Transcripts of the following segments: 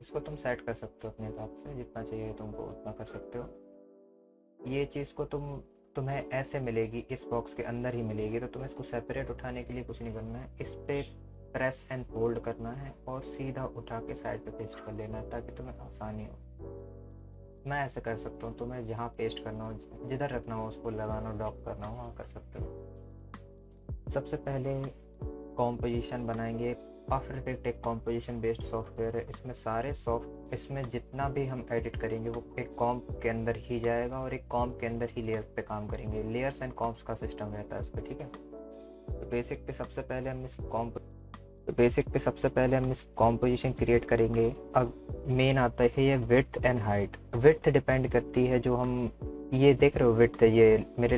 इसको तुम सेट कर सकते हो अपने हिसाब से, जितना चाहिए तुमको उतना कर सकते हो। ये चीज़ को तुम्हें ऐसे मिलेगी, इस बॉक्स के अंदर ही मिलेगी, तो तुम्हें इसको सेपरेट उठाने के लिए कुछ नहीं करना है, इस पर प्रेस एंड होल्ड करना है और सीधा उठा के साइड पे पेस्ट कर लेना है ताकि तुम्हें आसानी हो। मैं ऐसे कर सकता हूँ, तुम्हें जहाँ पेस्ट करना हो, जिधर रखना हो उसको लगाना हो, ड्रॉप करना हो वहाँ कर सकते हो। सबसे पहले कॉम्पोजिशन बनाएंगे। आफ्टर इफेक्ट एक कॉम्पोजिशन बेस्ड सॉफ्टवेयर है, इसमें जितना भी हम एडिट करेंगे वो एक कॉम्प के अंदर ही जाएगा और एक कॉम्प के अंदर ही लेयर्स पे काम करेंगे। लेयर्स एंड कॉम्प्स का सिस्टम रहता है इस पर, ठीक है। तो बेसिक पे सबसे पहले हम इस कॉम्पोजिशन क्रिएट करेंगे। अब मेन आता है ये width and height. Width depend करती है, जो हम ये देख रहे हो विड्थ, ये मेरे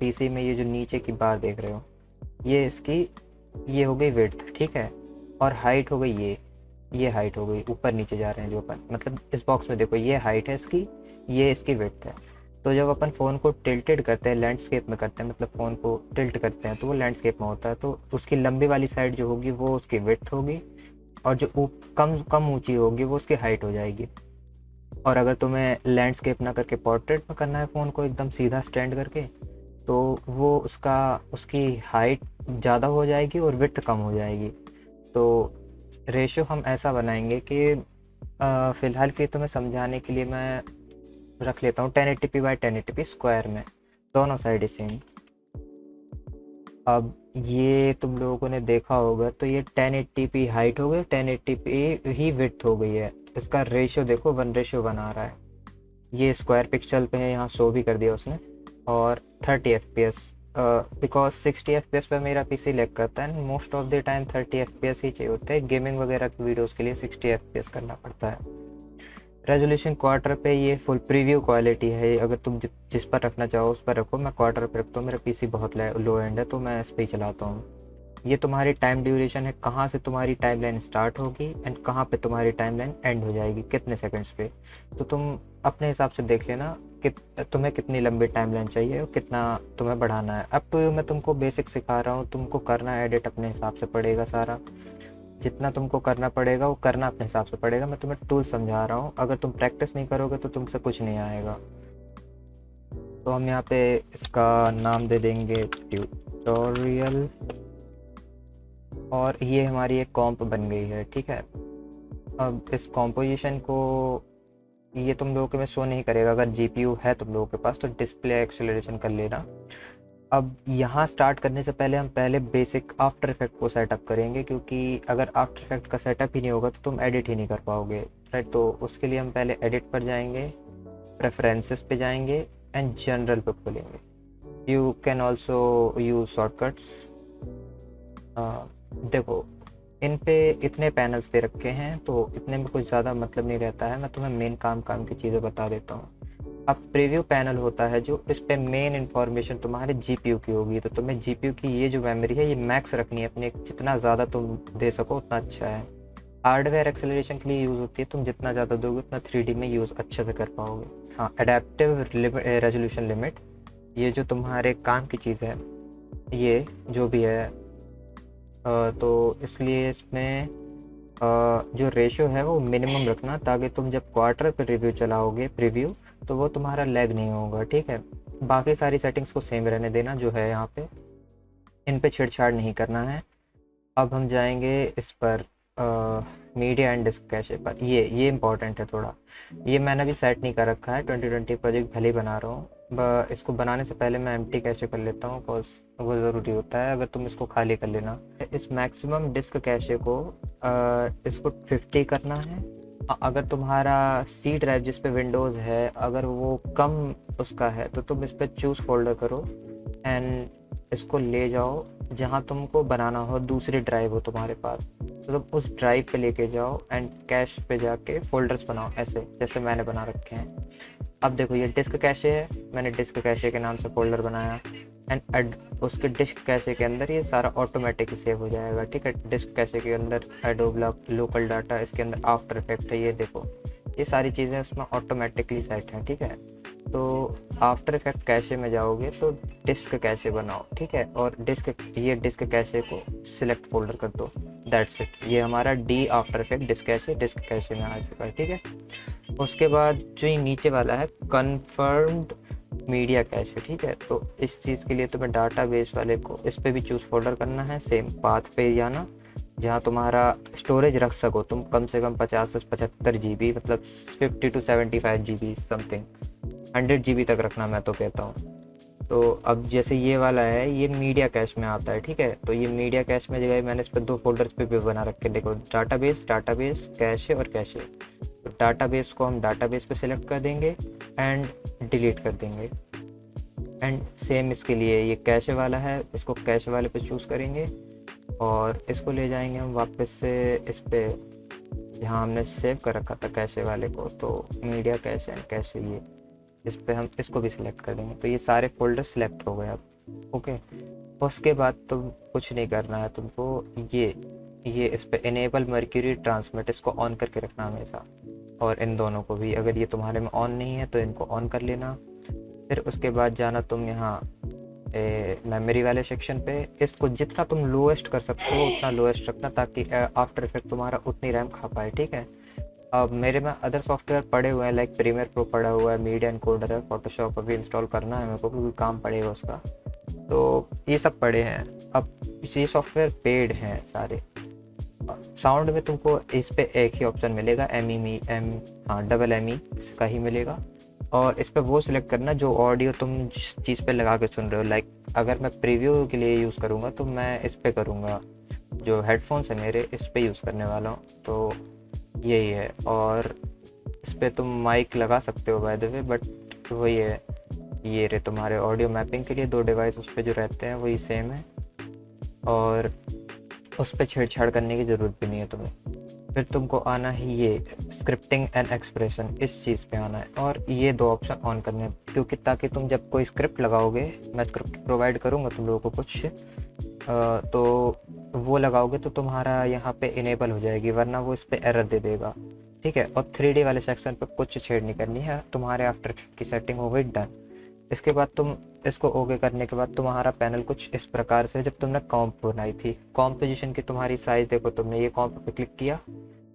पीसी में ये जो नीचे की बार देख रहे हो, ये हो गई विड्थ, ठीक है। और हाइट हो गई, ये हाइट हो गई, ऊपर नीचे जा रहे हैं जो अपन, मतलब इस बॉक्स में देखो ये हाइट है इसकी, ये इसकी विड्थ है। तो जब अपन फ़ोन को टिल्टेड करते हैं, लैंडस्केप में करते हैं, मतलब फ़ोन को टिल्ट करते हैं तो वो लैंडस्केप में होता है, तो उसकी लंबी वाली साइड जो होगी वो उसकी विड्थ होगी और जो कम कम ऊंची होगी वो उसकी हाइट हो जाएगी। और अगर तुम्हें लैंडस्केप ना करके पोर्ट्रेट में करना है फ़ोन को एकदम सीधा स्टैंड करके, तो वो उसकी हाइट ज़्यादा हो जाएगी और विड्थ कम हो जाएगी। तो रेशो हम ऐसा बनाएंगे कि फ़िलहाल के तुम्हें समझाने के लिए मैं रख लेता हूँ 1080p बाई 1080p स्क्वायर में, दोनों साइड सेम। अब ये तुम लोगों ने देखा होगा, तो ये 1080p हाइट हो गई, 1080p ही विड्थ हो गई है। इसका रेशियो देखो 1:1 आ रहा है। ये स्क्वायर पिक्सल पे है, यहाँ शो भी कर दिया उसने। और 30 FPS, बिकॉज 60 FPS पे मेरा पीसी लैग करता है, most of the time 30 FPS ही चाहिए होता है। गेमिंग वगैरह की वीडियोस के लिए 60 FPS करना पड़ता है। रेजोल्यूशन क्वार्टर पे, ये फुल प्रीव्यू क्वालिटी है, अगर तुम जिस पर रखना चाहो उस पर रखो। मैं क्वार्टर पे रखता हूँ, मेरा पीसी बहुत लो एंड है तो मैं इस पर ही चलाता हूँ। ये तुम्हारी टाइम ड्यूरेशन है, कहाँ से तुम्हारी टाइमलाइन स्टार्ट होगी एंड कहाँ पे तुम्हारी टाइमलाइन एंड हो जाएगी, कितने सेकंड्स पे। तो तुम अपने हिसाब से देख लेना कि तुम्हें कितनी लंबी टाइमलाइन चाहिए और कितना तुम्हें बढ़ाना है। अब तो मैं तुमको बेसिक सिखा रहा हूँ, तुमको करना एडिट अपने हिसाब से पड़ेगा सारा। जितना तुमको करना पड़ेगा वो करना अपने हिसाब से पड़ेगा। मैं तुम्हें टूल समझा रहा हूँ, अगर तुम प्रैक्टिस नहीं करोगे तो तुमसे कुछ नहीं आएगा। तो हम यहाँ पे इसका नाम दे देंगे ट्यूटोरियल, और ये हमारी एक कॉम्प बन गई है, ठीक है। अब इस कॉम्पोजिशन को ये तुम लोगों के में शो नहीं करेगा, अगर जीपीयू है तुम लोगों के पास तो डिस्प्ले एक्सेलरेशन कर लेना। अब यहाँ स्टार्ट करने से पहले हम पहले बेसिक आफ्टर इफेक्ट को सेटअप करेंगे, क्योंकि अगर आफ्टर इफेक्ट का सेटअप ही नहीं होगा तो तुम एडिट ही नहीं कर पाओगे, राइट। तो उसके लिए हम पहले एडिट पर जाएंगे, प्रेफरेंसेस पे जाएंगे एंड जनरल पे खोलेंगे। You can also use shortcuts. देखो इन पे इतने पैनल्स दे रखे हैं तो इतने में कुछ ज़्यादा मतलब नहीं रहता है, मैं तुम्हें मेन काम की चीज़ें बता देता हूँ। अब प्रीव्यू पैनल होता है जो इस पे मेन इन्फॉर्मेशन तुम्हारे जीपीयू की होगी, तो तुम्हें जीपीयू की ये जो मेमोरी है ये मैक्स रखनी है अपने, जितना ज़्यादा तुम दे सको उतना अच्छा है। हार्डवेयर एक्सेलरेशन के लिए यूज़ होती है, तुम जितना ज़्यादा दोगे उतना 3D में यूज़ अच्छे से कर पाओगे। हाँ, एडेप्टिव रेजोल्यूशन लिमिट, ये जो तुम्हारे काम की चीज़ है, ये जो भी है, तो इसलिए इसमें जो रेशियो है वो मिनिमम रखना, ताकि तुम जब क्वार्टर पर रिव्यू चलाओगे प्रीव्यू तो वो तुम्हारा लैग नहीं होगा, ठीक है। बाकी सारी सेटिंग्स को सेम रहने देना जो है यहाँ पे, इन पे छेड़छाड़ नहीं करना है। अब हम जाएंगे इस पर मीडिया एंड डिस्क कैशे पर। ये इंपॉर्टेंट है थोड़ा, ये मैंने भी सेट नहीं कर रखा है, 2020 प्रोजेक्ट भले ही बना रहा हूँ। इसको बनाने से पहले मैं एम्प्टी कैशे कर लेता हूँ, बिकॉज वो ज़रूरी होता है, अगर तुम इसको खाली कर लेना। इस मैक्सिमम डिस्क कैशे को इसको 50 करना है। अगर तुम्हारा सी ड्राइव जिस पे विंडोज़ है अगर वो कम उसका है तो तुम इस पर चूज़ फोल्डर करो एंड इसको ले जाओ जहाँ तुमको बनाना हो, दूसरी ड्राइव हो तुम्हारे पास तो तुम उस ड्राइव पे लेके जाओ एंड कैश पे जाके फोल्डर्स बनाओ, ऐसे जैसे मैंने बना रखे हैं। अब देखो ये डिस्क कैशे है, मैंने डिस्क कैशे के नाम से फोल्डर बनाया एंड उसके डिस्क कैशे के अंदर ये सारा ऑटोमेटिक सेव हो जाएगा, ठीक है। डिस्क कैशे के अंदर एडोब लोकल डाटा, इसके अंदर आफ्टर इफेक्ट है, ये देखो ये सारी चीज़ें उसमें ऑटोमेटिकली सेट हैं, ठीक है। तो आफ्टर इफेक्ट कैशे में जाओगे तो डिस्क कैशे बनाओ, ठीक है। और डिस्क कैशे को सिलेक्ट फोल्डर कर दो, दैट्स इट। ये हमारा D After Effect disk cache में आ चुका है, ठीक है। उसके बाद जो ये नीचे वाला है कन्फर्म्ड मीडिया कैशे, ठीक है। तो इस चीज़ के लिए तुम्हें डाटाबेस वाले को इस पे भी चूज़ फोल्डर करना है, सेम पाथ पे जाना जहाँ तुम्हारा स्टोरेज रख सको तुम कम से कम 50 से 75 GB, मतलब 50 to 75 GB समथिंग, 100 GB तक रखना मैं तो कहता हूँ। तो अब जैसे ये वाला है ये मीडिया कैश में आता है, ठीक है। तो ये मीडिया कैश में जगह मैंने इस पर 2 फोल्डर्स पे बना रखे, देखो डाटाबेस कैशे और कैशे। तो डाटाबेस को हम डाटाबेस पे सिलेक्ट कर देंगे एंड डिलीट कर देंगे। एंड सेम इसके लिए ये कैशे वाला है, इसको कैशे वाले पे चूज़ करेंगे और इसको ले जाएंगे हम वापस से इस पे जहाँ हमने सेव कर रखा था कैशे वाले को। तो मीडिया कैशे एंड कैशे ये इस पे हम इसको भी सिलेक्ट कर देंगे। तो ये सारे फोल्डर सिलेक्ट हो गए अब, ओके। उसके बाद तुम कुछ नहीं करना है तुमको, ये इस पे इनेबल मर्क्यूरी ट्रांसमिट इसको ऑन करके रखना हमेशा, और इन दोनों को भी, अगर ये तुम्हारे में ऑन नहीं है तो इनको ऑन कर लेना। फिर उसके बाद जाना तुम यहाँ मेमोरी वाले सेक्शन पे, इसको जितना तुम लोएस्ट कर सकते हो उतना लोएस्ट रखना ताकि आफ्टर इफेक्ट तुम्हारा उतनी रैम खा पाए, ठीक है। अब मेरे में अदर सॉफ्टवेयर पड़े हुए हैं, लाइक प्रीमियर प्रो पड़ा हुआ है, मीडिया एनकोडर है, फोटोशॉप अभी इंस्टॉल करना है मेरे को क्योंकि काम पड़ेगा उसका। तो ये सब पड़े हैं। अब ये सॉफ्टवेयर पेड हैं सारे। साउंड में तुमको इस पे एक ही ऑप्शन मिलेगा, डबल एम ई का ही मिलेगा, और इस पर वो सिलेक्ट करना जो ऑडियो तुम जिस चीज़ पे लगा के सुन रहे हो। लाइक अगर मैं प्रीव्यू के लिए यूज़ करूँगा तो मैं इस पे करूँगा, जो हेडफोन्स है मेरे इस पे यूज़ करने वाला हूँ, तो यही है। और इस पे तुम माइक लगा सकते हो बाय द वे, बट वही है, ये रहे तुम्हारे ऑडियो मैपिंग के लिए 2 डिवाइस उस पर जो रहते हैं वही सेम है, और उस पर छेड़छाड़ करने की ज़रूरत भी नहीं है तुम्हें। फिर तुमको आना है ये स्क्रिप्टिंग एंड एक्सप्रेशन, इस चीज़ पे आना है और ये 2 ऑप्शन ऑन करने हैं, क्योंकि ताकि तुम जब कोई स्क्रिप्ट लगाओगे, मैं स्क्रिप्ट प्रोवाइड करूँगा तुम लोगों को कुछ, तो वो लगाओगे तो तुम्हारा यहाँ पे इनेबल हो जाएगी, वरना वो इस पे एरर दे देगा, ठीक है। और 3D वाले सेक्शन पे कुछ छेड़ नहीं करनी है, तुम्हारे आफ्टर की सेटिंग हो गई डन। इसके बाद तुम इसको ओके करने के बाद तुम्हारा पैनल कुछ इस प्रकार से, जब तुमने कॉम्प बनाई थी, कॉम्पोजिशन की तुम्हारी साइज़ देखो, तुमने ये कॉम्प पे क्लिक किया,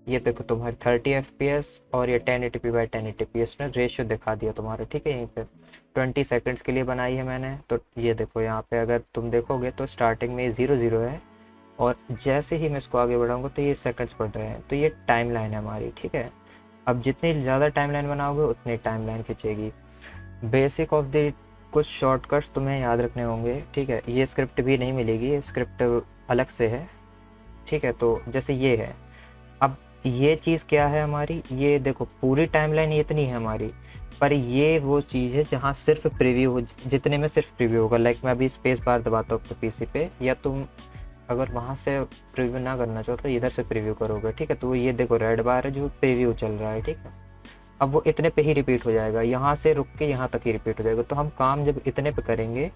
ये देखो तुम्हारी 30 FPS और ये 1080p बाई 1080p ने रेशियो दिखा दिया तुम्हारा, ठीक है। यहीं पे 20 सेकंड्स के लिए बनाई है मैंने, तो ये देखो यहाँ पे अगर तुम देखोगे तो स्टार्टिंग में 0 है, और जैसे ही मैं इसको आगे बढ़ाऊंगा तो ये सेकंड्स बढ़ रहे हैं, तो ये टाइमलाइन है हमारी, ठीक है। अब जितनी ज़्यादा टाइमलाइन बनाओगे उतनी टाइमलाइन खींचेगी। बेसिक ऑफ द कुछ शॉर्टकट्स तुम्हें याद रखने होंगे, ठीक है। ये स्क्रिप्ट भी नहीं मिलेगी, ये स्क्रिप्ट अलग से है, ठीक है। तो जैसे ये है, अब ये चीज़ क्या है हमारी, ये देखो पूरी टाइमलाइन इतनी है हमारी, पर ये वो चीज़ है जहाँ सिर्फ प्रीव्यू हो, जितने में सिर्फ प्रीव्यू होगा। लाइक मैं अभी स्पेस बार दबाता हूँ अपने PC पे, या तुम अगर वहाँ से प्रीव्यू ना करना चाहो तो इधर से प्रीव्यू करोगे, ठीक है। तो ये देखो रेड बार है जो प्रीव्यू चल रहा है, ठीक है। अब वो इतने पे ही रिपीट हो जाएगा, यहाँ से रुक के यहाँ तक ही रिपीट हो जाएगा। तो हम काम जब इतने पे करेंगे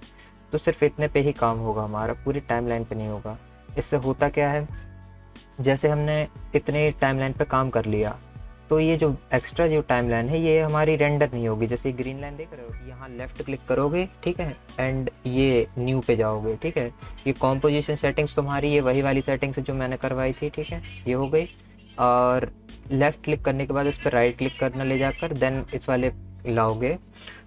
तो सिर्फ इतने पे ही काम होगा हमारा, पूरी टाइमलाइन पे नहीं होगा। इससे होता क्या है, जैसे हमने इतने टाइमलाइन पे काम कर लिया तो ये जो एक्स्ट्रा जो टाइमलाइन है ये हमारी रेंडर नहीं होगी। जैसे ग्रीन लाइन देख रहे हो, यहाँ लेफ्ट क्लिक करोगे, ठीक है, एंड ये न्यू पे जाओगे, ठीक है। ये कॉम्पोजिशन सेटिंग्स तुम्हारी ये वही वाली सेटिंग्स है जो मैंने करवाई थी, ठीक है, ये हो गई। और लेफ़्ट क्लिक करने के बाद इस पर राइट क्लिक करना ले जाकर देन इस वाले लाओगे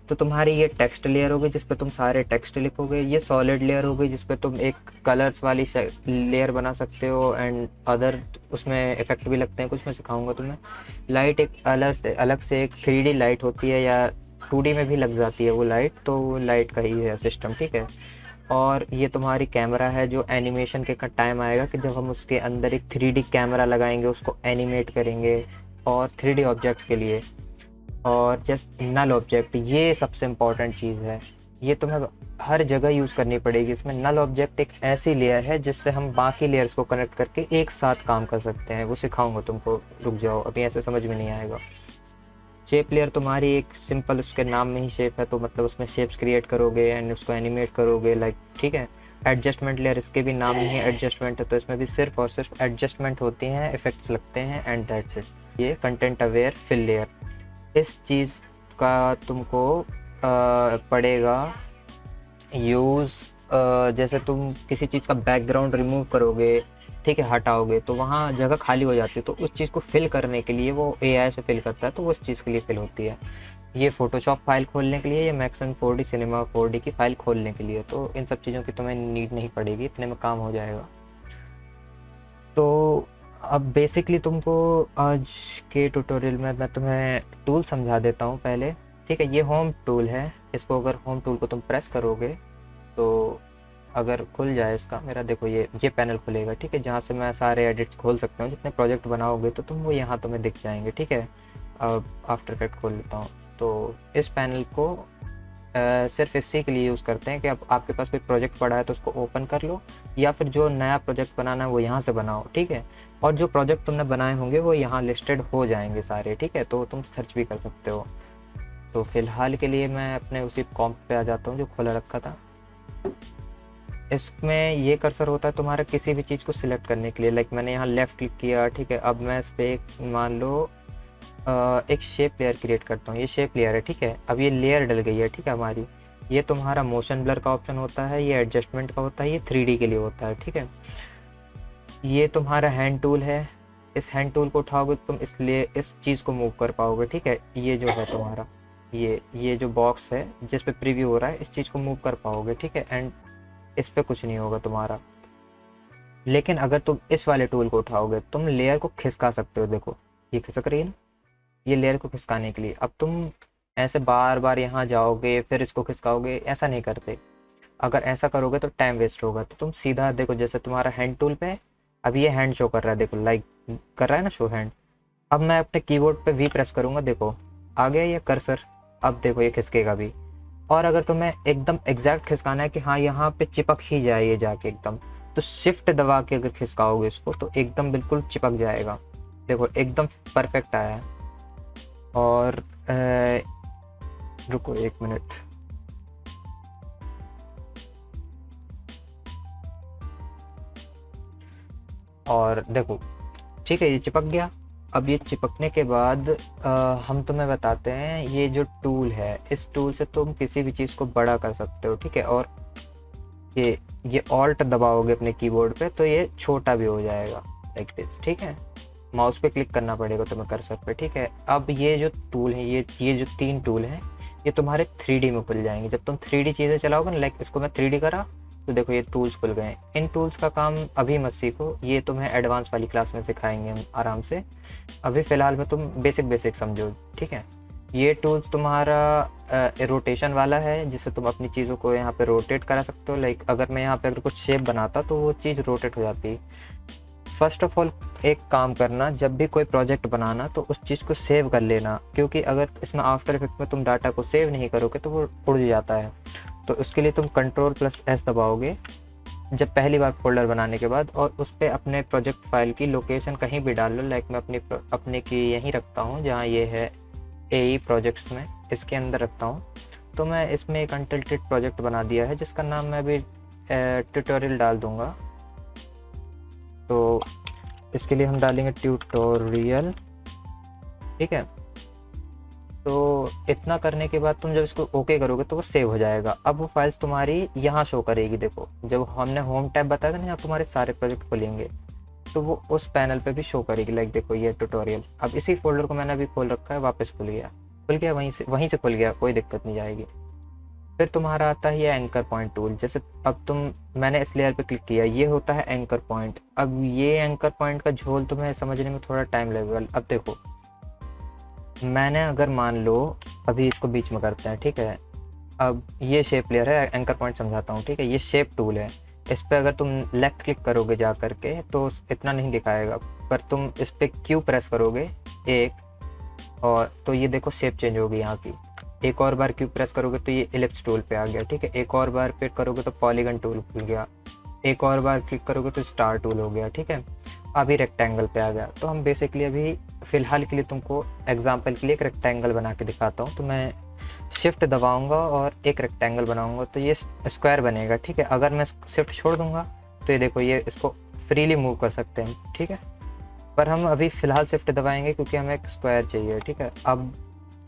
तो तुम्हारी ये टेक्स्ट लेयर होगी जिस पे तुम सारे टेक्स्ट लिखोगे। ये सॉलिड लेयर होगी जिस पे तुम एक कलर्स वाली लेयर बना सकते हो एंड अदर उसमें इफेक्ट भी लगते हैं कुछ, मैं सिखाऊंगा तुम्हें। लाइट एक अलग से एक 3D लाइट होती है या 2D में भी लग जाती है वो लाइट, तो वो लाइट का ही है सिस्टम, ठीक है। और ये तुम्हारी कैमरा है जो एनिमेशन के टाइम आएगा कि जब हम उसके अंदर एक 3D कैमरा लगाएंगे, उसको एनिमेट करेंगे और 3D ऑब्जेक्ट्स के लिए। और जस्ट नल ऑब्जेक्ट, ये सबसे इम्पॉर्टेंट चीज़ है, ये तुम्हें हर जगह यूज़ करनी पड़ेगी। इसमें नल ऑब्जेक्ट एक ऐसी लेयर है जिससे हम बाकी लेयर्स को कनेक्ट करके एक साथ काम कर सकते हैं, वो सिखाऊंगा तुमको, रुक जाओ अभी ऐसे समझ में नहीं आएगा। शेप लेयर तुम्हारी एक सिंपल, उसके नाम में ही शेप है तो मतलब उसमें शेप्स क्रिएट करोगे एंड उसको एनिमेट करोगे, लाइक, ठीक है। एडजस्टमेंट लेयर, इसके भी नाम में ही एडजस्टमेंट है तो इसमें भी सिर्फ और सिर्फ एडजस्टमेंट होती हैं, इफेक्ट्स लगते हैं एंड दैट्स इट। ये कंटेंट अवेयर फिल लेयर, इस चीज़ का तुमको पड़ेगा यूज़, जैसे तुम किसी चीज़ का बैकग्राउंड रिमूव करोगे, ठीक है, हटाओगे तो वहाँ जगह खाली हो जाती है, तो उस चीज़ को फिल करने के लिए वो एआई से फिल करता है, तो वो उस चीज़ के लिए फिल होती है। ये फ़ोटोशॉप फाइल खोलने के लिए, या मैक्सन 4D सिनेमा 4D की फ़ाइल खोलने के लिए, तो इन सब चीज़ों की तुम्हें नीड नहीं पड़ेगी, इतने में काम हो जाएगा। तो अब बेसिकली तुमको आज के ट्यूटोरियल में मैं तुम्हें टूल समझा देता हूँ पहले। ठीक है, ये होम टूल है, इसको अगर होम टूल को तुम प्रेस करोगे तो अगर खुल जाए इसका, मेरा देखो ये पैनल खुलेगा। ठीक है, जहाँ से मैं सारे एडिट्स खोल सकता हूँ, जितने प्रोजेक्ट बनाओगे तो तुम वो यहाँ तुम्हें दिख जाएंगे। ठीक है, अब आफ्टर इफेक्ट खोल लेता हूँ। तो इस पैनल को सिर्फ इसी के लिए यूज़ करते हैं कि अब आपके पास कोई प्रोजेक्ट पड़ा है तो उसको ओपन कर लो, या फिर जो नया प्रोजेक्ट बनाना है वो यहाँ से बनाओ। ठीक है, और जो प्रोजेक्ट तुमने बनाए होंगे वो यहाँ लिस्टेड हो जाएंगे सारे। ठीक है, तो तुम सर्च भी कर सकते हो। तो फिलहाल के लिए मैं अपने उसी कॉम्प पे आ जाता हूँ जो खोला रखा था। इसमें ये कर्सर होता है तुम्हारा किसी भी चीज़ को सिलेक्ट करने के लिए। लाइक मैंने यहाँ लेफ़्ट क्लिक किया। ठीक है, अब मैं इस पर एक मान लो एक शेप लेयर क्रिएट करता हूँ। ये शेप लेयर है। ठीक है, अब ये लेयर डल गई है। ठीक है, हमारी ये तुम्हारा मोशन ब्लर का ऑप्शन होता है, ये एडजस्टमेंट का होता है, ये 3D के लिए होता है। ठीक है, ये तुम्हारा हैंड टूल है। इस हैंड टूल को उठाओगे तो तुम इसलिए इस चीज़ को मूव कर पाओगे। ठीक है, ये जो है तुम्हारा ये जो बॉक्स है जिस पे प्रीव्यू हो रहा है, इस चीज़ को मूव कर पाओगे। ठीक है, एंड इस पे कुछ नहीं होगा तुम्हारा। लेकिन अगर तुम इस वाले टूल को उठाओगे तुम लेयर को खिसका सकते हो। देखो ये खिसक रही है ना, ये लेयर को खिसकाने के लिए। अब तुम ऐसे बार बार यहाँ जाओगे फिर इसको खिसकाओगे, ऐसा नहीं करते। अगर ऐसा करोगे तो टाइम वेस्ट होगा। तो तुम सीधा देखो, जैसे तुम्हारा हैंड टूल पे है, अब ये हैंड शो कर रहा है। देखो लाइक कर रहा है ना शो हैंड। अब मैं अपने कीबोर्ड पे वी प्रेस करूँगा, देखो आ गया ये कर्सर। अब देखो ये खिसकेगा भी। और अगर तुम्हें एकदम एग्जैक्ट खिसकाना है कि हाँ यहाँ पे चिपक ही जाए ये जाके एकदम, तो शिफ्ट दबा के अगर खिसकाओगे इसको तो एकदम बिल्कुल चिपक जाएगा। देखो एकदम परफेक्ट आया है। और रुको एक मिनट। और देखो ठीक है, ये चिपक गया। अब ये चिपकने के बाद हम तुम्हें बताते हैं, ये जो टूल है इस टूल से तुम किसी भी चीज़ को बड़ा कर सकते हो। ठीक है, और ये ऑल्ट दबाओगे अपने कीबोर्ड पे तो ये छोटा भी हो जाएगा लाइक दिस। ठीक है, माउस पे क्लिक करना पड़ेगा तुम्हें कर्सर पे। ठीक है, अब ये जो टूल है, ये जो 3 टूल हैं, ये तुम्हारे 3D में खुल जाएंगे जब तुम 3D चीज़ें चलाओगे ना। लाइक इसको मैं 3D करा तो देखो ये टूल्स खुल गए। इन टूल्स का काम अभी मत सीखो, ये तुम्हें एडवांस वाली क्लास में सिखाएंगे हम आराम से। अभी फ़िलहाल में तुम बेसिक समझो। ठीक है, ये टूल्स तुम्हारा रोटेशन वाला है, जिससे तुम अपनी चीज़ों को यहाँ पे रोटेट करा सकते हो। लाइक अगर मैं यहाँ पे अगर कुछ शेप बनाता तो वो चीज़ रोटेट हो जाती। फर्स्ट ऑफ ऑल एक काम करना, जब भी कोई प्रोजेक्ट बनाना तो उस चीज़ को सेव कर लेना, क्योंकि अगर इसमें आफ्टर इफेक्ट में तुम डाटा को सेव नहीं करोगे तो वो उड़ जाता है। तो उसके लिए तुम Ctrl+S दबाओगे जब पहली बार फोल्डर बनाने के बाद, और उस पर अपने प्रोजेक्ट फाइल की लोकेशन कहीं भी डाल लो। लाइक मैं अपने की यहीं रखता हूँ जहाँ ये है AE प्रोजेक्ट्स में, इसके अंदर रखता हूँ। तो मैं इसमें एक अनटिल्टेड प्रोजेक्ट बना दिया है जिसका नाम मैं अभी ट्यूटोरियल डाल दूँगा। तो इसके लिए हम डालेंगे ट्यूटोरियल। ठीक है, तो इतना करने के बाद तुम जब इसको ओके करोगे तो वो सेव हो जाएगा। अब वो फाइल्स तुम्हारी यहाँ शो करेगी। देखो जब हमने होम टैब बताया था ना, यहाँ तुम्हारे सारे प्रोजेक्ट खुलेंगे तो वो उस पैनल पे भी शो करेगी। लाइक देखो ये ट्यूटोरियल, अब इसी फोल्डर को मैंने अभी खोल रखा है, वापस खुल गया वहीं से खुल गया, कोई दिक्कत नहीं जाएगी। फिर तुम्हारा आता है ये एंकर पॉइंट टूल। जैसे अब मैंने इस लेयर पे क्लिक किया, ये होता है एंकर पॉइंट। अब ये एंकर पॉइंट का झोल तुम्हें समझने में थोड़ा टाइम लगेगा। अब देखो मैंने अगर मान लो अभी इसको बीच में करते हैं। ठीक है, अब ये शेप लेयर है, एंकर पॉइंट समझाता हूँ। ठीक है, ये शेप टूल है। इस पर अगर तुम लेफ्ट क्लिक करोगे जा करके तो इतना नहीं दिखाएगा, पर तुम इस पर क्यू प्रेस करोगे एक, और तो ये देखो शेप चेंज होगी यहाँ की। एक और बार क्यू प्रेस करोगे तो ये इलिप्स टूल पे आ गया। ठीक है, एक और बार क्लिक करोगे तो पॉलीगन टूल खुल गया। एक और बार क्लिक करोगे तो स्टार टूल हो गया। ठीक है, अभी रेक्टेंगल पे आ गया। तो हम बेसिकली अभी फ़िलहाल के लिए तुमको एग्जांपल के लिए एक रेक्टेंगल बना के दिखाता हूँ। तो मैं शिफ्ट दबाऊंगा और एक रेक्टेंगल बनाऊंगा तो ये स्क्वायर बनेगा। ठीक है, अगर मैं शिफ्ट छोड़ दूंगा तो ये देखो ये इसको फ्रीली मूव कर सकते हैं। ठीक है, पर हम अभी फ़िलहाल शिफ्ट दबाएंगे क्योंकि हमें एक स्क्वायर चाहिए। ठीक है, अब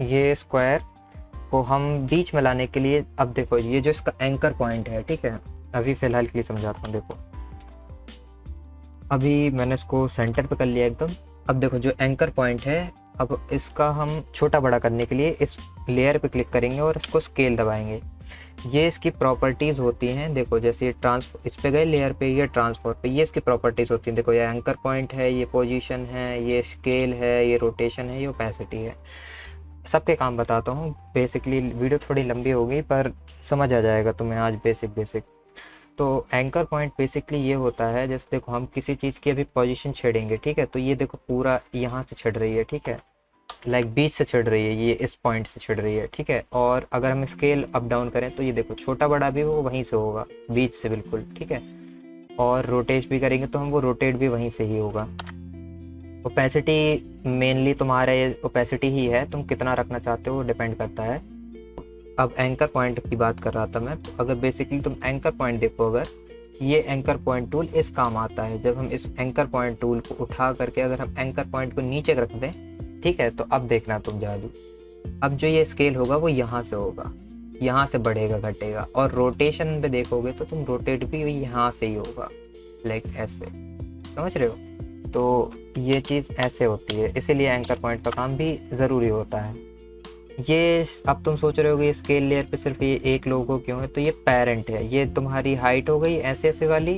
ये स्क्वायर को हम बीच में लाने के लिए, अब देखो ये जो इसका एंकर पॉइंट है। ठीक है, अभी फ़िलहाल के लिए समझाता हूँ। देखो अभी मैंने इसको सेंटर पे कर लिया एकदम। अब देखो जो एंकर पॉइंट है, अब इसका हम छोटा बड़ा करने के लिए इस लेयर पे क्लिक करेंगे और इसको स्केल दबाएंगे। ये इसकी प्रॉपर्टीज़ होती हैं, देखो जैसे ये इस पे गए लेयर पे, ये ट्रांसफॉर पे, ये इसकी प्रॉपर्टीज़ होती हैं। देखो ये एंकर पॉइंट है, ये पोजीशन है, ये स्केल है, ये रोटेशन है, ये ओपेसिटी है। सबके काम बताता हूँ। बेसिकली वीडियो थोड़ी लंबी हो गई पर समझ आ जाएगा तुम्हें आज बेसिक। तो एंकर पॉइंट बेसिकली ये होता है, जैसे देखो हम किसी चीज़ की अभी पोजीशन छेड़ेंगे, ठीक है, तो ये देखो पूरा यहाँ से छिड़ रही है, ठीक है, लाइक बीच से छिड़ रही है, ये इस पॉइंट से छिड़ रही है, ठीक है। और अगर हम स्केल अप डाउन करें तो ये देखो छोटा बड़ा भी वो वहीं से होगा, बीच से बिल्कुल, ठीक है। और रोटेट भी करेंगे तो हम वो रोटेट भी वहीं से ही होगा। ओपेसिटी मेनली तुम्हारे ओपेसिटी ही है, तुम कितना रखना चाहते हो डिपेंड करता है। अब एंकर पॉइंट की बात कर रहा था मैं, तो अगर बेसिकली तुम एंकर पॉइंट देखो, अगर ये एंकर पॉइंट टूल इस काम आता है। जब हम इस एंकर पॉइंट टूल को उठा करके अगर हम एंकर पॉइंट को नीचे रख दें, ठीक है, तो अब देखना तुम जादू। अब जो ये स्केल होगा वो यहाँ से होगा, यहाँ से बढ़ेगा घटेगा। और रोटेशन पे देखोगे तो तुम रोटेट भी यहाँ से ही होगा, लाइक ऐसे, समझ रहे हो। तो ये चीज़ ऐसे होती है, इसीलिए एंकर पॉइंट का काम भी ज़रूरी होता है। ये अब तुम सोच रहे हो कि ये स्केल लेयर पे सिर्फ ये एक लोगो क्यों है, तो ये पेरेंट है। ये तुम्हारी हाइट हो गई ऐसे ऐसे वाली,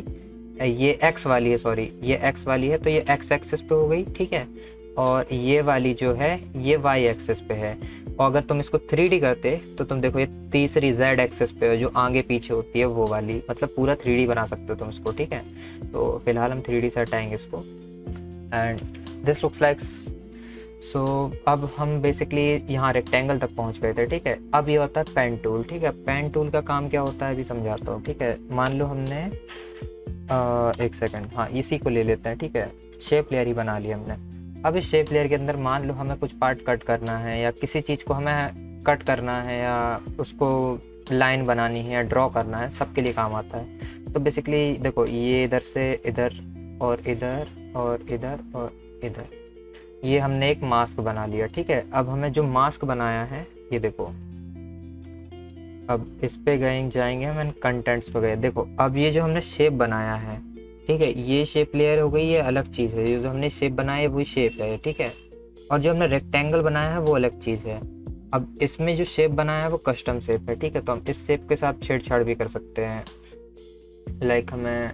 ये एक्स वाली है, सॉरी ये एक्स वाली है, तो ये एक्स एक्सिस पे हो गई, ठीक है। और ये वाली जो है ये वाई एक्सिस पे है। और अगर तुम इसको 3D करते तो तुम देखो ये तीसरी जेड एक्सिस पे है, जो आगे पीछे होती है वो वाली, मतलब पूरा 3D बना सकते हो तुम इसको, ठीक है। तो फिलहाल हम 3D से हटाएंगे इसको, and this looks like so. अब हम बेसिकली यहाँ रेक्टेंगल तक पहुँच गए थे, ठीक है। अब ये होता है पेन टूल, ठीक है। पेन टूल का काम क्या होता है अभी समझाता हूँ, ठीक है। मान लो हमने एक सेकंड, हाँ इसी को ले लेते हैं, ठीक है। शेप लेयर ही बना ली हमने। अब इस शेप लेयर के अंदर मान लो हमें कुछ पार्ट कट करना है, या किसी चीज़ को हमें कट करना है, या उसको लाइन बनानी है, या ड्रॉ करना है, सबके लिए काम आता है। तो बेसिकली देखो ये इधर से इधर और इधर और इधर और इधर, ये हमने एक मास्क बना लिया, ठीक है। अब हमें जो मास्क बनाया है ये देखो, अब इस पे जाएंगे हम, कंटेंट्स पे गए, देखो अब ये जो हमने शेप बनाया है, ठीक है, ये शेप लेयर हो गई, ये अलग चीज़ है। ये जो हमने शेप बनाया है वही शेप है, ठीक है। और जो हमने रेक्टेंगल बनाया है वो अलग चीज़ है। अब इसमें जो शेप बनाया है वो कस्टम शेप है, ठीक है। तो हम इस शेप के साथ छेड़छाड़ भी कर सकते हैं, लाइक हमें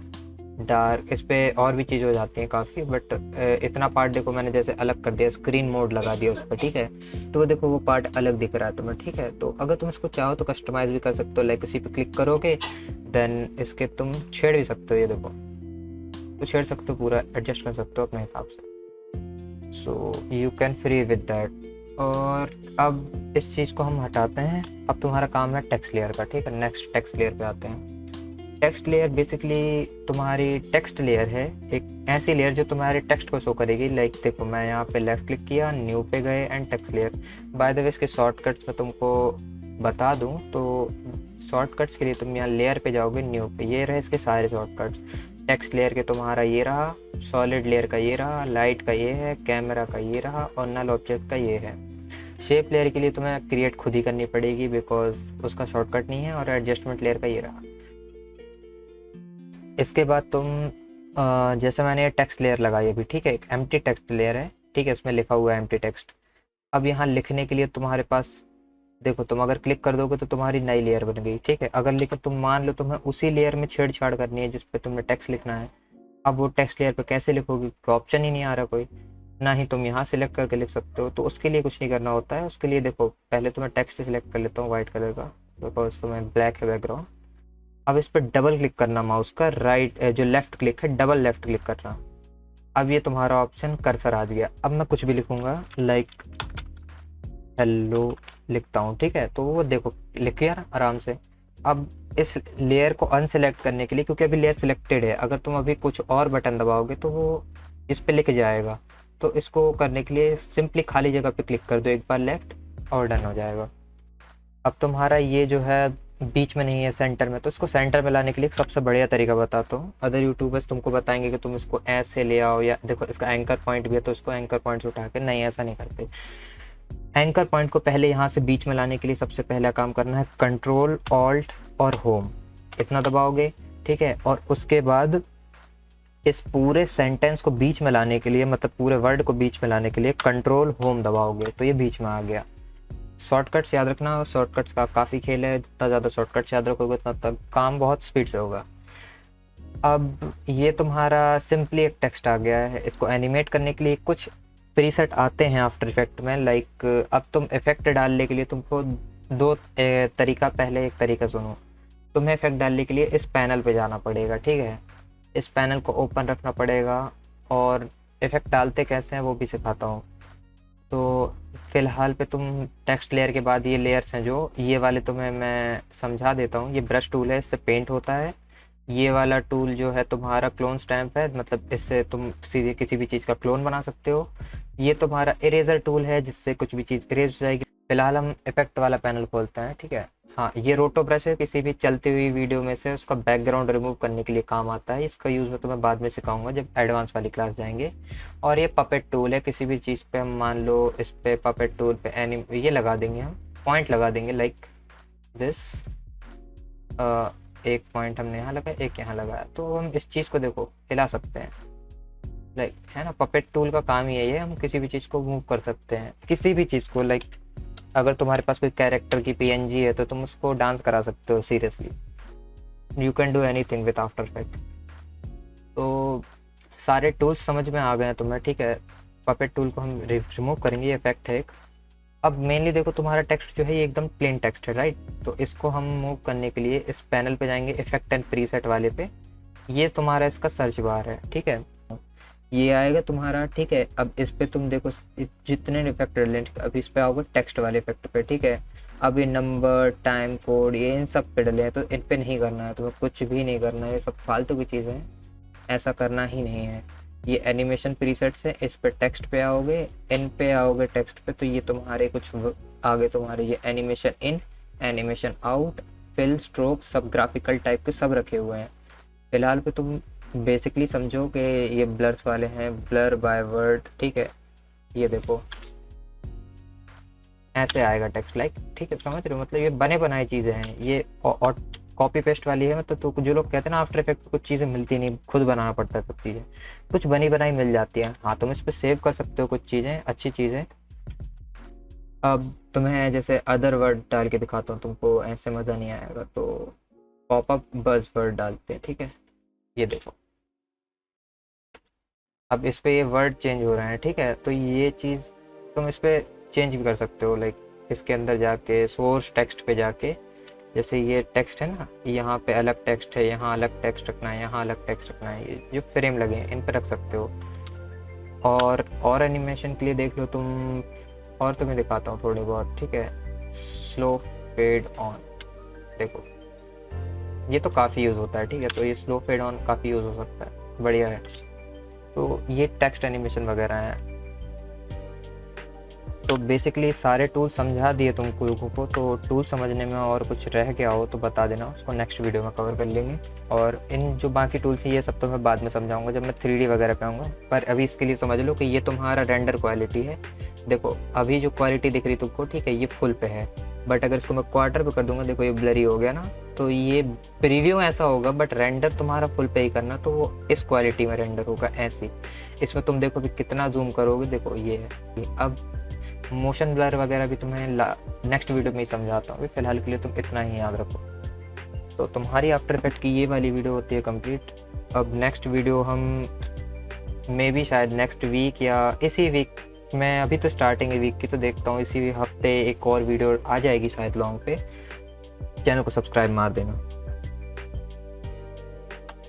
डार्क, इस पे और भी चीज़ हो जाती हैं काफ़ी, बट इतना पार्ट देखो मैंने जैसे अलग कर दिया, स्क्रीन मोड लगा दिया उस पर, ठीक है। तो वो देखो वो पार्ट अलग दिख रहा है तुम्हें, ठीक है। तो अगर तुम इसको चाहो तो कस्टमाइज भी कर सकते हो, लाइक इसी पे क्लिक करोगे देन इसके तुम छेड़ भी सकते हो, ये देखो तो छेड़ सकते हो, पूरा एडजस्ट कर सकते हो अपने हिसाब से। So you can free with that. और अब इस चीज़ को हम हटाते हैं। अब तुम्हारा काम है टेक्स्ट लेयर का, ठीक है। नेक्स्ट टेक्स्ट लेयर पे आते हैं। टेक्स्ट लेयर बेसिकली तुम्हारी टेक्स्ट लेयर है, एक ऐसी लेयर जो तुम्हारे टेक्स्ट को शो करेगी। लाइक देखो मैं यहाँ पे लेफ्ट क्लिक किया, न्यू पे गए and text layer. By the way इसके शॉर्टकट्स मैं तुमको बता दूँ तो शॉर्टकट्स के लिए तुम यहाँ लेयर पे जाओगे, न्यू पे, ये रहे इसके सारे शॉर्टकट्स। टेक्स्ट लेयर के तुम्हारा ये रहा, सॉलिड लेयर का ये रहा, लाइट का ये है, कैमरा का ये रहा, और नल ऑब्जेक्ट का ये है। शेप लेयर के लिए तुम्हें क्रिएट खुद ही करनी पड़ेगी बिकॉज उसका शॉर्टकट नहीं है। और एडजस्टमेंट लेयर का ये रहा। इसके बाद तुम जैसे मैंने ये टेक्स्ट लेयर लगाई अभी, ठीक है, एक एम्प्टी टेक्स्ट लेयर है, ठीक है, इसमें लिखा हुआ है एम्प्टी टेक्स्ट। अब यहाँ लिखने के लिए तुम्हारे पास देखो, तुम अगर क्लिक कर दोगे तो तुम्हारी नई लेयर बन गई, ठीक है। अगर लेकिन तुम मान लो तुम्हें उसी लेयर में छेड़छाड़ करनी है जिस पे तुमने टेक्स्ट लिखना है, अब वो टेक्स्ट लेयर पे कैसे लिखोगे, ऑप्शन ही नहीं आ रहा कोई, ना ही तुम यहाँ सिलेक्ट करके लिख सकते हो। तो उसके लिए कुछ नहीं करना होता है। उसके लिए देखो पहले तो मैं टेक्स्ट सिलेक्ट कर लेता हूँ वाइट कलर का, बिकॉज तुम्हें ब्लैक है बैकग्राउंड। अब इस पर डबल क्लिक करना, माउस का राइट जो लेफ्ट क्लिक है, डबल लेफ्ट क्लिक करना। अब ये तुम्हारा ऑप्शन कर्सर आ गया। अब मैं कुछ भी लिखूंगा, लाइक हेलो लिखता हूँ, ठीक है। तो वो देखो लिख गया आराम से। अब इस लेयर को अनसेलेक्ट करने के लिए, क्योंकि अभी लेयर सिलेक्टेड है, अगर तुम अभी कुछ और बटन दबाओगे तो वो इस पे लिख जाएगा। तो इसको करने के लिए सिंपली खाली जगह पे क्लिक कर दो एक बार लेफ्ट, और डन हो जाएगा। अब तुम्हारा ये जो है बीच में नहीं है, सेंटर में, तो इसको सेंटर में लाने के लिए एक सबसे बढ़िया तरीका बताता हूँ। अदर यूट्यूबर्स तुमको बताएंगे कि तुम इसको ऐसे ले आओ, या देखो इसका एंकर पॉइंट भी है तो इसको एंकर पॉइंट से उठा के, नहीं ऐसा नहीं करते। एंकर पॉइंट को पहले यहाँ से बीच में लाने के लिए सबसे पहला काम करना है कंट्रोल ऑल्ट और होम, इतना दबाओगे, ठीक है। और उसके बाद इस पूरे सेंटेंस को बीच में लाने के लिए, मतलब पूरे वर्ड को बीच में लाने के लिए कंट्रोल होम दबाओगे तो ये बीच में आ गया। शॉर्टकट्स याद रखना, शॉर्टकट्स का काफ़ी खेल है, जितना ज़्यादा शॉर्टकट्स याद रखोगे उतना तब काम बहुत स्पीड से होगा। अब ये तुम्हारा सिंपली एक टेक्स्ट आ गया है। इसको एनिमेट करने के लिए कुछ प्रीसेट आते हैं आफ्टर इफेक्ट में, लाइक अब तुम इफेक्ट डालने के लिए तुमको दो तरीका, पहले एक तरीका सुनो। तुम्हें इफेक्ट डालने के लिए इस पैनल पे जाना पड़ेगा, ठीक है। इस पैनल को ओपन रखना पड़ेगा और इफेक्ट डालते कैसे हैं वो भी सिखाता हूँ। तो फ़िलहाल पे तुम टेक्स्ट लेयर के बाद ये लेयर्स हैं जो ये वाले तुम्हें मैं समझा देता हूँ। ये ब्रश टूल है, इससे पेंट होता है। ये वाला टूल जो है तुम्हारा क्लोन स्टैम्प है, मतलब इससे तुम सीधे किसी भी चीज़ का क्लोन बना सकते हो। ये तुम्हारा इरेजर टूल है जिससे कुछ भी चीज़ इरेज हो जाएगी। फिलहाल हम इफेक्ट वाला पैनल खोलते हैं, ठीक है। हाँ, ये रोटो ब्रश है, किसी भी चलती हुई वीडियो में से उसका बैकग्राउंड रिमूव करने के लिए काम आता है। इसका यूज़ मैं तुम्हें बाद में सिखाऊंगा जब एडवांस वाली क्लास जाएंगे। और ये पपेट टूल है, किसी भी चीज़ पे हम मान लो इस पे पपेट टूल पे ये लगा देंगे, हम पॉइंट लगा देंगे लाइक दिस। एक पॉइंट हमने यहाँ लगाया, एक यहाँ लगाया, तो हम इस चीज़ को देखो हिला सकते हैं, लाइक है ना। पपेट टूल का काम यही है, हम किसी भी चीज़ को मूव कर सकते हैं, किसी भी चीज़ को। लाइक अगर तुम्हारे पास कोई कैरेक्टर की पीएनजी है तो तुम उसको डांस करा सकते हो seriously. You can do anything with after effect. तो सारे टूल्स समझ में आ गए हैं तुम्हें, ठीक है। पपेट टूल को हम रिमूव करेंगे, ये इफेक्ट है एक। अब मेनली देखो तुम्हारा टेक्स्ट जो है ये एकदम प्लेन टेक्स्ट है, राइट। तो इसको हम मूव करने के लिए इस पैनल पे जाएंगे, इफेक्ट एंड प्रीसेट वाले पे। ये तुम्हारा इसका सर्च बार है, ठीक है। ये आएगा तुम्हारा, ठीक है। अब इस पे तुम देखो जितने इफेक्ट रिलेटेड, अब इस पे आओगे टेक्स्ट वाले इफेक्ट पे, ठीक है। अब ये नंबर, टाइम कोड, ये इन सब पे डले हैं, तो इन पे नहीं करना है तुम्हें, कुछ भी नहीं करना है, ये सब फालतू की चीज़ें हैं, ऐसा करना ही नहीं है। ये एनिमेशन प्रीसेट से इस पे टेक्स्ट पे आओगे, इन पे आओगे टेक्स्ट पे, तो ये तुम्हारे कुछ आगे तुम्हारे ये animation in, animation out, fill, stroke, सब ग्राफिकल टाइप के सब रखे हुए हैं। फिलहाल पे तुम बेसिकली समझो कि ये ब्लर्स वाले हैं, ब्लर बाय वर्ड, ठीक है। ये देखो ऐसे आएगा टेक्स्ट लाइक, ठीक है, समझ रहे हो। मतलब ये बने बनाए चीज़ें हैं ये, और कॉपी पेस्ट वाली है। मतलब तो जो लोग कहते हैं ना आफ्टर इफेक्ट कुछ चीज़ें मिलती नहीं, खुद बनाना पड़ता है सब चीज़ें, कुछ बनी बनाई मिल जाती है। हाँ, तुम इस पर सेव कर सकते हो कुछ चीज़ें, अच्छी चीज़ें। अब तुम्हें जैसे अदर वर्ड डाल के दिखाता हूँ, तुमको ऐसे मज़ा नहीं आएगा, तो पॉपअप बज़ वर्ड डालते हैं, ठीक है। ये देखो अब इस पे ये वर्ड चेंज हो रहे हैं, ठीक है। तो ये चीज़ तुम इस पे चेंज भी कर सकते हो, लाइक इसके अंदर जाके सोर्स टेक्स्ट पे जाके, जैसे ये टेक्स्ट है ना, यहाँ पे अलग टेक्स्ट है, यहाँ अलग टेक्स्ट रखना है, यहाँ अलग टेक्स्ट रखना है, ये जो फ्रेम लगे हैं इन पे रख सकते हो। और एनिमेशन के लिए देख लो तुम, और तुम्हें दिखाता हूँ थोड़े बहुत, ठीक है। स्लो फेड ऑन, देखो ये तो काफ़ी यूज़ होता है, ठीक है। तो ये स्लो फेड ऑन काफ़ी यूज़ हो सकता है, बढ़िया है। तो ये टेक्स्ट एनिमेशन वगैरह हैं। तो बेसिकली सारे टूल समझा दिए तुमको लोगों को। तो टूल समझने में और कुछ रह गया हो तो बता देना, उसको नेक्स्ट वीडियो में कवर कर लेंगे। और इन जो बाकी टूल्स हैं ये सब तो मैं बाद में समझाऊंगा जब मैं 3D वगैरह पे आऊँगा। पर अभी इसके लिए समझ लो कि ये तुम्हारा रेंडर क्वालिटी है। देखो अभी जो क्वालिटी दिख रही तुमको, ठीक है, ये फुल पे है। बट अगर इसको मैं क्वार्टर पे कर दूंगा, देखो ये ब्लरी हो गया ना, तो ये प्रीव्यू ऐसा होगा, बट रेंडर तुम्हारा फुल पे ही करना, तो वो इस क्वालिटी में रेंडर होगा ऐसे। इसमें तुम देखो कि कितना जूम करोगे, देखो ये है। अब मोशन ब्लर वगैरह भी तुम्हें नेक्स्ट वीडियो में ही समझाता हूँ, फिलहाल के लिए तुम इतना ही याद रखो। तो तुम्हारी आफ्टर इफेक्ट की ये वाली वीडियो होती है कंप्लीट। अब नेक्स्ट वीडियो हम मे बी शायद नेक्स्ट वीक या इसी वीक, मैं अभी तो स्टार्टिंग है वीक की, तो देखता हूँ इसी हफ्ते एक और वीडियो आ जाएगी शायद लॉन्ग पे। चैनल को सब्सक्राइब मार देना।